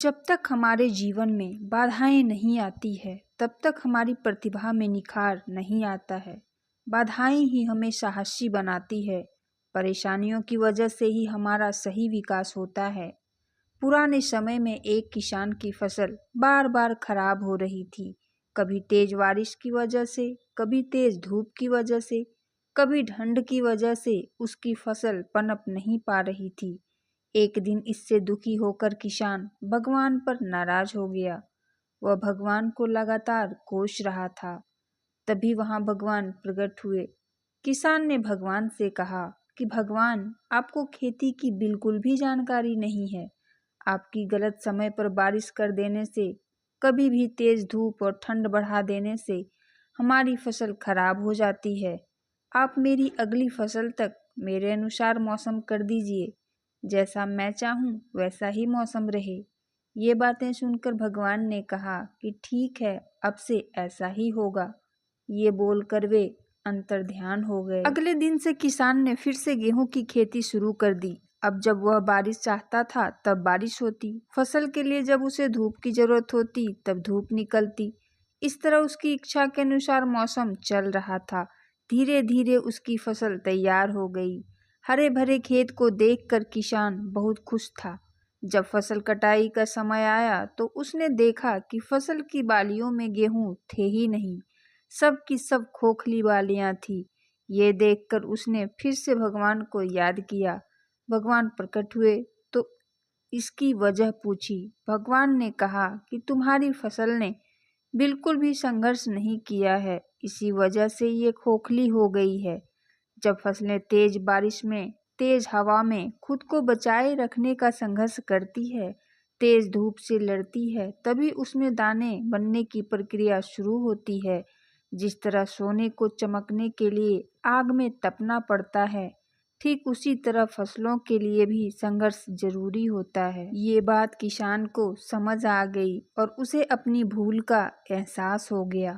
जब तक हमारे जीवन में बाधाएं नहीं आती है, तब तक हमारी प्रतिभा में निखार नहीं आता है। बाधाएं ही हमें साहसी बनाती है। परेशानियों की वजह से ही हमारा सही विकास होता है। पुराने समय में एक किसान की फसल बार बार खराब हो रही थी। कभी तेज बारिश की वजह से, कभी तेज धूप की वजह से, कभी ठंड की वजह से उसकी फसल पनप नहीं पा रही थी। एक दिन इससे दुखी होकर किसान भगवान पर नाराज हो गया। वह भगवान को लगातार कोस रहा था। तभी वहां भगवान प्रकट हुए। किसान ने भगवान से कहा कि भगवान, आपको खेती की बिल्कुल भी जानकारी नहीं है। आपकी गलत समय पर बारिश कर देने से, कभी भी तेज धूप और ठंड बढ़ा देने से हमारी फसल खराब हो जाती है। आप मेरी अगली फसल तक मेरे अनुसार मौसम कर दीजिए। जैसा मैं चाहूँ वैसा ही मौसम रहे। ये बातें सुनकर भगवान ने कहा कि ठीक है, अब से ऐसा ही होगा। ये बोलकर वे अंतर्ध्यान हो गए। अगले दिन से किसान ने फिर से गेहूं की खेती शुरू कर दी। अब जब वह बारिश चाहता था तब बारिश होती, फसल के लिए जब उसे धूप की जरूरत होती तब धूप निकलती। इस तरह उसकी इच्छा के अनुसार मौसम चल रहा था। धीरे धीरे उसकी फसल तैयार हो गई। हरे भरे खेत को देखकर किसान बहुत खुश था। जब फसल कटाई का समय आया तो उसने देखा कि फसल की बालियों में गेहूं थे ही नहीं, सब की सब खोखली बालियां थी। ये देखकर उसने फिर से भगवान को याद किया। भगवान प्रकट हुए तो इसकी वजह पूछी। भगवान ने कहा कि तुम्हारी फसल ने बिल्कुल भी संघर्ष नहीं किया है, इसी वजह से ये खोखली हो गई है। जब फसलें तेज बारिश में, तेज हवा में खुद को बचाए रखने का संघर्ष करती है, तेज धूप से लड़ती है, तभी उसमें दाने बनने की प्रक्रिया शुरू होती है। जिस तरह सोने को चमकने के लिए आग में तपना पड़ता है, ठीक उसी तरह फसलों के लिए भी संघर्ष जरूरी होता है। ये बात किसान को समझ आ गई और उसे अपनी भूल का एहसास हो गया।